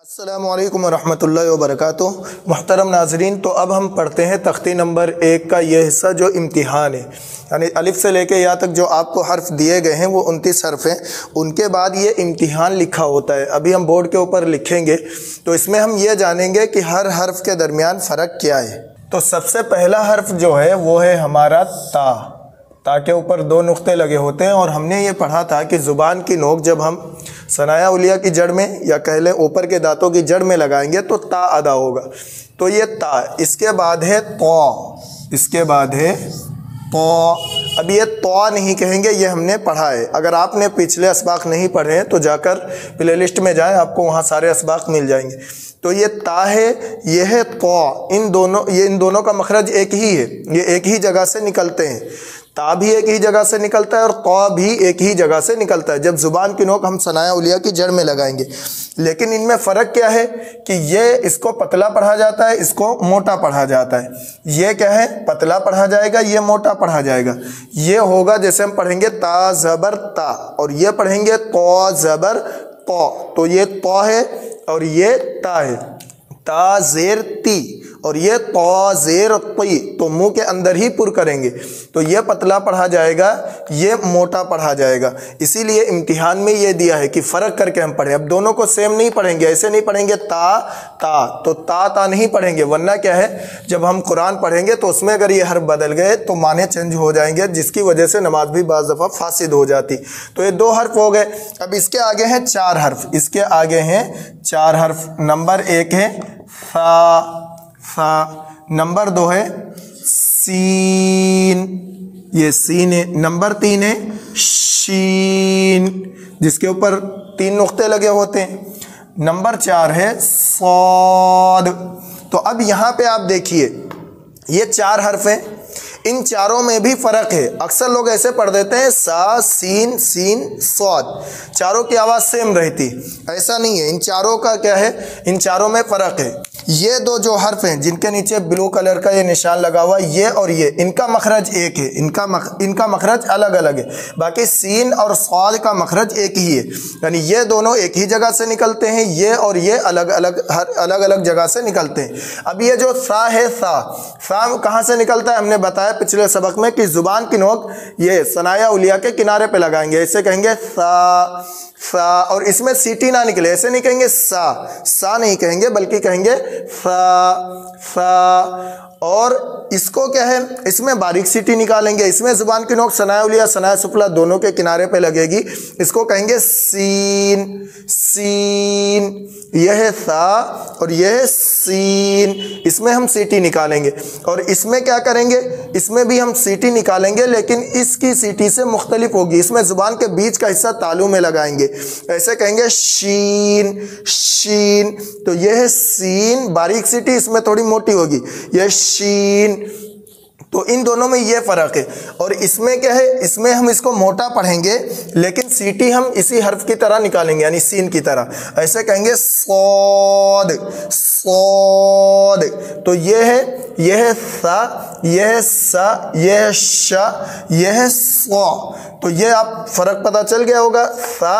السلام علیکم ورحمۃ اللہ وبرکاتہ۔ محترم ناظرین، تو اب ہم پڑھتے ہیں تختی نمبر 1 کا یہ حصہ جو امتحان ہے، یعنی الف سے لے کے یا تک جو آپ کو حرف دیے گئے ہیں وہ 29 حرف ہیں، ان کے بعد یہ امتحان لکھا ہوتا ہے۔ ابھی ہم بورڈ کے اوپر لکھیں گے تو اس میں ہم یہ جانیں گے کہ ہر حرف کے درمیان فرق کیا ہے۔ تو سب سے پہلا حرف جو ہے وہ ہے ہمارا تا۔ تا کے اوپر 2 نقطے لگے ہوتے ہیں، اور ہم نے یہ پڑھا تھا کہ زبان کی نوک جب ہم ثنایا علیہ کی جڑ میں یا کہہ لیں اوپر کے دانتوں کی جڑ میں لگائیں گے تو تا ادا ہوگا۔ تو یہ تا، اس کے بعد ہے تو، اس کے بعد ہے تو۔ اب یہ تو نہیں کہیں گے، یہ ہم نے پڑھا ہے۔ اگر آپ نے پچھلے اسباق نہیں پڑھے ہیں تو جا کر پلے لسٹ میں جائیں، آپ کو وہاں سارے اسباق مل جائیں گے۔ تو یہ تا ہے، یہ ہے تو۔ ان دونوں کا مخرج ایک ہی ہے، یہ ایک ہی جگہ سے نکلتے ہیں۔ تا بھی ایک ہی جگہ سے نکلتا ہے اور تو بھی ایک ہی جگہ سے نکلتا ہے جب زبان کی نوک ہم ثنایا علیہ کی جڑ میں لگائیں گے۔ لیکن ان میں فرق کیا ہے کہ یہ اس کو پتلا پڑھا جاتا ہے، اس کو موٹا پڑھا جاتا ہے۔ یہ کیا ہے؟ پتلا پڑھا جائے گا، یہ موٹا پڑھا جائے گا۔ یہ ہوگا جیسے ہم پڑھیں گے تا زبر تا، اور یہ پڑھیں گے تو زبر تو۔ تو یہ تو ہے اور یہ تا ہے۔ تا زیر تی اور یہ تو زیر تی، تو منہ کے اندر ہی پر کریں گے، تو یہ پتلا پڑھا جائے گا، یہ موٹا پڑھا جائے گا۔ اسی لیے امتحان میں یہ دیا ہے کہ فرق کر کے ہم پڑھیں۔ اب دونوں کو سیم نہیں پڑھیں گے، ایسے نہیں پڑھیں گے تا تا، تو تا تا نہیں پڑھیں گے، ورنہ کیا ہے جب ہم قرآن پڑھیں گے تو اس میں اگر یہ حرف بدل گئے تو معنی چینج ہو جائیں گے، جس کی وجہ سے نماز بھی بعض دفعہ فاسد ہو جاتی۔ تو یہ 2 حرف ہو گئے۔ اب اس کے آگے ہیں 4 حرف، اس کے آگے ہیں 4 حرف۔ نمبر 1 ہے فا، فا۔ نمبر 2 ہے سین، یہ سین ہے۔ نمبر 3 ہے شین، جس کے اوپر 3 نقطے لگے ہوتے ہیں۔ نمبر 4 ہے صاد۔ تو اب یہاں پہ آپ دیکھیے یہ 4 حرف ہیں، ان چاروں میں بھی فرق ہے۔ اکثر لوگ ایسے پڑھ دیتے ہیں سا سین سین صاد، چاروں کی آواز سیم رہتی، ایسا نہیں ہے۔ ان چاروں کا کیا ہے؟ ان چاروں میں فرق ہے۔ یہ 2 جو حرف ہیں جن کے نیچے بلو کلر کا یہ نشان لگا ہوا، یہ اور یہ، ان کا مخرج ایک ہے، ان کا مخرج الگ الگ ہے۔ باقی سین اور صاد کا مخرج ایک ہی ہے، یعنی یہ دونوں ایک ہی جگہ سے نکلتے ہیں، یہ اور یہ الگ الگ جگہ سے نکلتے ہیں۔ اب یہ جو سا ہے، سا کہاں سے نکلتا ہے؟ ہم نے بتایا پچھلے سبق میں کہ زبان کی نوک یہ ثنایا علیہ کے کنارے پہ لگائیں گے، ایسے کہیں گے سا سا، اور اس میں سیٹی نہ نکلے، ایسے نہیں کہیں گے سا نہیں کہیں گے، بلکہ کہیں گے سا سا۔ اور اس کو کیا ہے؟ اس میں باریک سیٹی نکالیں گے، اس میں زبان کی نوک ثنایا علیہ ثنایا سفلی دونوں کے کنارے پہ لگے گی، اس کو کہیں گے سین سین۔ یہ ہے سا اور یہ ہے سین، اس میں ہم سیٹی نکالیں گے۔ اور اس میں کیا کریں گے؟ اس میں بھی ہم سیٹی نکالیں گے، لیکن اس کی سیٹی سے مختلف ہوگی، اس میں زبان کے بیچ کا حصہ تالو میں لگائیں گے، ایسے کہیں گے شین شین۔ تو یہ ہے سین، باریک سیٹی، اس میں تھوڑی موٹی ہوگی، یہ شین۔ تو ان دونوں میں یہ فرق ہے۔ اور اس میں کیا ہے؟ اس میں ہم اس کو موٹا پڑھیں گے، لیکن سیٹی ہم اسی حرف کی طرح نکالیں گے، یعنی سین کی طرح، ایسے کہیں گے صاد صاد۔ تو یہ ہے سا، یہ ہے سا، یہ ہے شا، یہ ہے صا۔ تو یہ آپ فرق پتہ چل گیا ہوگا، سا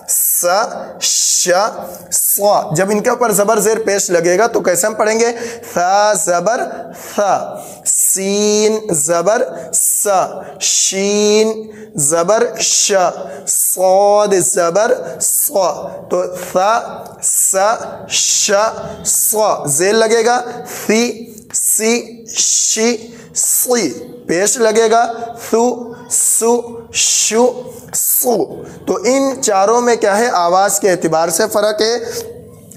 سا شا صا۔ جب ان کے اوپر زبر زیر پیش لگے گا تو کیسے ہم پڑھیں گے؟ سا زبر سا، سین زبر سا، شین زبر شا، صاد زبر صا۔ تو سا سا شا صا، زیر لگے گا سی سی شی سی، پیش لگے گا سو سو شو سو۔ تو ان چاروں میں کیا ہے؟ آواز کے اعتبار سے فرق ہے،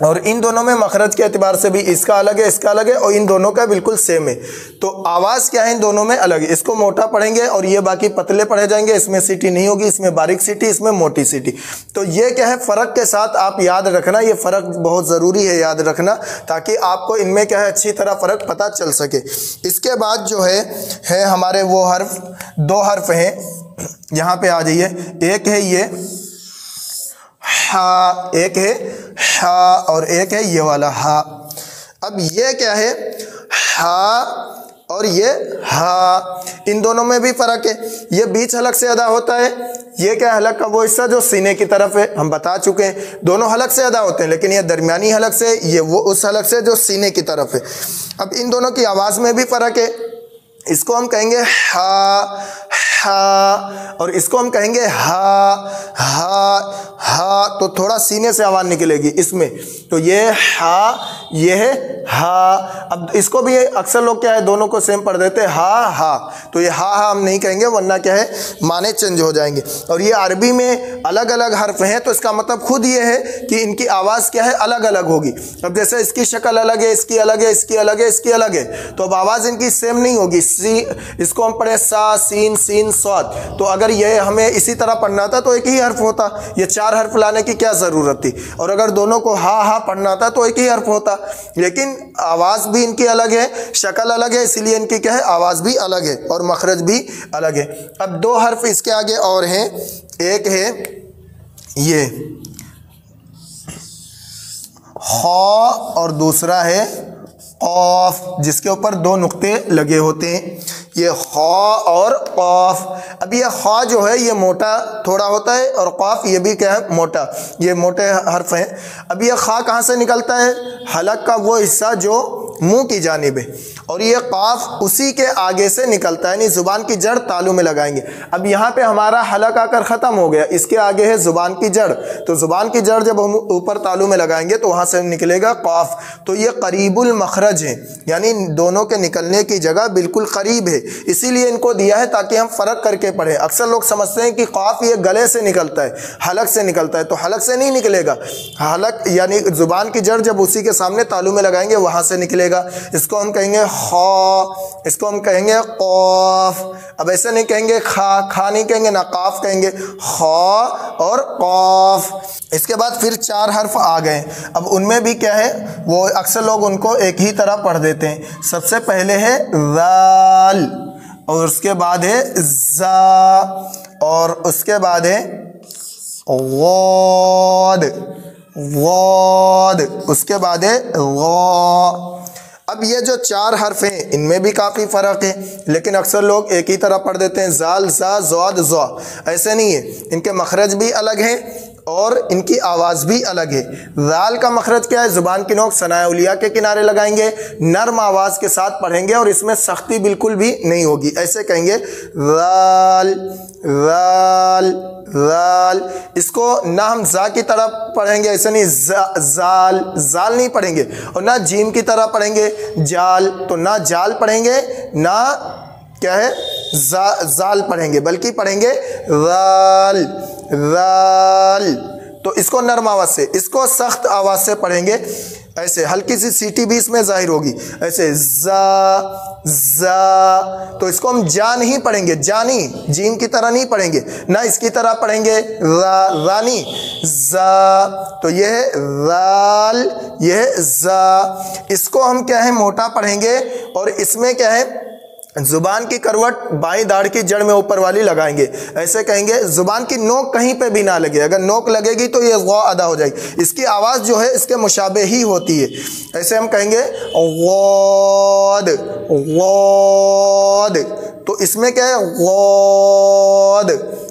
اور ان دونوں میں مخرج کے اعتبار سے بھی اس کا الگ ہے، اس کا الگ ہے، اور ان دونوں کا بالکل سیم ہے۔ تو آواز کیا ہے؟ ان دونوں میں الگ ہے، اس کو موٹا پڑھیں گے اور یہ باقی پتلے پڑھے جائیں گے، اس میں سیٹی نہیں ہوگی، اس میں باریک سیٹی، اس میں موٹی سیٹی۔ تو یہ کیا ہے؟ فرق کے ساتھ آپ یاد رکھنا، یہ فرق بہت ضروری ہے یاد رکھنا، تاکہ آپ کو ان میں کیا ہے اچھی طرح فرق پتہ چل سکے۔ اس کے بعد جو ہے ہمارے وہ حرف 2 حرف ہیں، یہاں پہ آ جائیے۔ ایک ہے یہ ہا، ایک ہے ہا، اور ایک ہے یہ والا ہا۔ اب یہ کیا ہے؟ ہا اور یہ ہا، ان دونوں میں بھی فرق ہے. یہ بیچ حلق سے ادا ہوتا ہے. یہ کیا حلق کا وہ حصہ جو سینے کی طرف ہے، ہم بتا چکے ہیں دونوں حلق سے ادا ہوتے ہیں، لیکن یہ درمیانی حلق سے، یہ وہ اس حلق سے جو سینے کی طرف ہے. اب ان دونوں کی آواز میں بھی فرق ہے. اس کو ہم کہیں گے ہا ہا، اور اس کو ہم کہیں گے ہا ہا ہا. تو تھوڑا سینے سے آواز نکلے گی اس میں. تو یہ ہا، یہ ہے ہا. اب اس کو بھی اکثر لوگ کیا ہے دونوں کو سیم پڑھ دیتے ہیں ہا ہا. تو یہ ہا ہا ہم نہیں کہیں گے، ورنہ کیا ہے معنی چینج ہو جائیں گے. اور یہ عربی میں الگ الگ حرف ہیں، تو اس کا مطلب خود یہ ہے کہ ان کی آواز کیا ہے الگ الگ ہوگی. اب جیسے اس کی شکل الگ ہے، اس کی الگ ہے، اس کی الگ ہے، اس کی الگ ہے، تو اب آواز ان کی سیم نہیں ہوگی. اس کو ہم پڑھیں سا سین سین صاد، تو اگر یہ ہمیں اسی طرح پڑھنا تھا تو ایک ہی حرف ہوتا، یہ 4 حرف لانے کی کیا ضرورت تھی. اور اگر دونوں کو ہا ہا پڑھنا تھا تو ایک ہی حرف ہوتا. لیکن آواز بھی ان کی الگ ہے، شکل الگ ہے، اسی لیے ان کی کیا ہے آواز بھی الگ ہے اور مخرج بھی الگ ہے. اب 2 حرف اس کے آگے اور ہیں. ایک ہے یہ خا اور دوسرا ہے قاف، جس کے اوپر 2 نقطے لگے ہوتے ہیں. یہ خا اور قاف. اب یہ خا جو ہے یہ موٹا تھوڑا ہوتا ہے، اور قاف یہ بھی کیا ہے موٹا، یہ موٹے حرف ہیں. اب یہ خا کہاں سے نکلتا ہے؟ حلق کا وہ حصہ جو منہ کی جانب ہے، اور یہ قاف اسی کے آگے سے نکلتا ہے، یعنی زبان کی جڑ تالو میں لگائیں گے. اب یہاں پہ ہمارا حلق آ کر ختم ہو گیا، اس کے آگے ہے زبان کی جڑ. تو زبان کی جڑ جب ہم اوپر تالو میں لگائیں گے تو وہاں سے نکلے گا قاف. تو یہ قریب المخرج ہے، یعنی دونوں کے نکلنے کی جگہ بالکل قریب ہے. اسی لیے ان کو دیا ہے تاکہ ہم فرق کر کے پڑھیں. اکثر لوگ سمجھتے ہیں کہ قاف یہ گلے سے نکلتا ہے، حلق سے نکلتا ہے، تو حلق سے نہیں نکلے گا. حلق یعنی زبان کی جڑ جب اسی کے سامنے تالو میں لگائیں گے وہاں سے نکلے گا. اس کو ہم کہیں گے خا، اس کو ہم کہیں گے قاف. اب ایسے نہیں کہیں گے کھا، کھا نہیں کہیں گے، نہ قاف کہیں گے، خا اور قاف. اس کے بعد پھر 4 حرف آ گئے. اب ان میں بھی کیا ہے وہ اکثر لوگ ان کو ایک ہی طرح پڑھ دیتے ہیں. سب سے پہلے ہے ذال، اور اس کے بعد ہے زا، اور اس کے بعد ہے غاد، غاد، اس کے بعد ہے غا. اب یہ جو 4 حرف ہیں ان میں بھی کافی فرق ہے، لیکن اکثر لوگ ایک ہی طرح پڑھ دیتے ہیں زال زا زواد زوا. ایسے نہیں ہے، ان کے مخرج بھی الگ ہیں اور ان کی آواز بھی الگ ہے. ذال کا مخرج کیا ہے؟ زبان کی نوک ثنائے علیہ کے کنارے لگائیں گے، نرم آواز کے ساتھ پڑھیں گے اور اس میں سختی بالکل بھی نہیں ہوگی. ایسے کہیں گے ذال ذال ذال. اس کو نہ ہم زا کی طرح پڑھیں گے، ایسے نہیں، زال زال نہیں پڑھیں گے، اور نہ جیم کی طرح پڑھیں گے جال، تو نہ جال پڑھیں گے نہ کیا ہے زال پڑھیں گے، بلکہ پڑھیں گے ذال ذال. تو اس کو نرم آواز سے، اس کو سخت آواز سے پڑھیں گے. ایسے ہلکی سی سیٹی بھی اس میں ظاہر ہوگی، ایسے زا زا. تو اس کو ہم جا نہیں پڑھیں گے، جانی جیم کی طرح نہیں پڑھیں گے، نہ اس کی طرح پڑھیں گے رانی زا. تو یہ ہے ذال، یہ ہے زا. اس کو ہم کیا ہے موٹا پڑھیں گے، اور اس میں کیا ہے زبان کی کروٹ بائیں داڑھ کی جڑ میں اوپر والی لگائیں گے. ایسے کہیں گے زبان کی نوک کہیں پہ بھی نہ لگے، اگر نوک لگے گی تو یہ غا ادا ہو جائے گی. اس کی آواز جو ہے اس کے مشابہ ہی ہوتی ہے. ایسے ہم کہیں گے غاد غاد. تو اس میں کیا ہے غاد،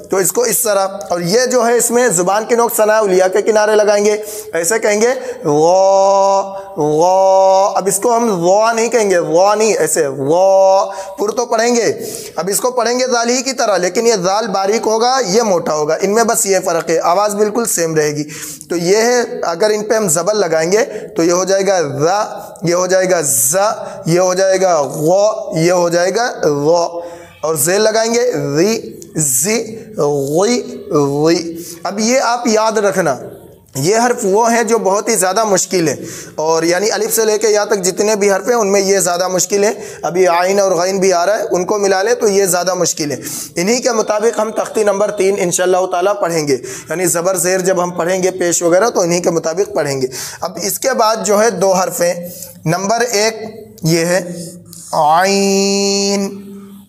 تو اس کو اس طرح. اور یہ جو ہے اس میں زبان کی نوک ثنائے علیہ کے کنارے لگائیں گے، ایسے کہیں گے غا غا. اب اس کو ہم غا نہیں کہیں گے، غا نہیں، ایسے غا. پر تو پڑھیں گے، اب اس کو پڑھیں گے ذال ہی کی طرح، لیکن یہ ذال باریک ہوگا، یہ موٹا ہوگا. ان میں بس یہ فرق ہے، آواز بالکل سیم رہے گی. تو یہ ہے، اگر ان پہ ہم زبر لگائیں گے تو یہ ہو جائے گا ذا، یہ ہو جائے گا زا، یہ ہو جائے گا غا، یہ ہو جائے گا غا. اور زیل لگائیں گے ذی زی غی غی. اب یہ آپ یاد رکھنا، یہ حرف وہ ہیں جو بہت ہی زیادہ مشکل ہیں، اور یعنی الف سے لے کے یا تک جتنے بھی حرف ہیں ان میں یہ زیادہ مشکل ہیں. ابھی عین اور غین بھی آ رہا ہے، ان کو ملا لیں تو یہ زیادہ مشکل ہے. انہی کے مطابق ہم تختی نمبر 3 انشاءاللہ تعالیٰ پڑھیں گے، یعنی زبر زیر جب ہم پڑھیں گے پیش وغیرہ تو انہی کے مطابق پڑھیں گے. اب اس کے بعد جو ہے 2 حرف ہیں. نمبر 1 یہ ہے عین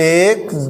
1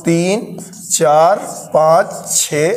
3 4 5 6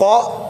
qa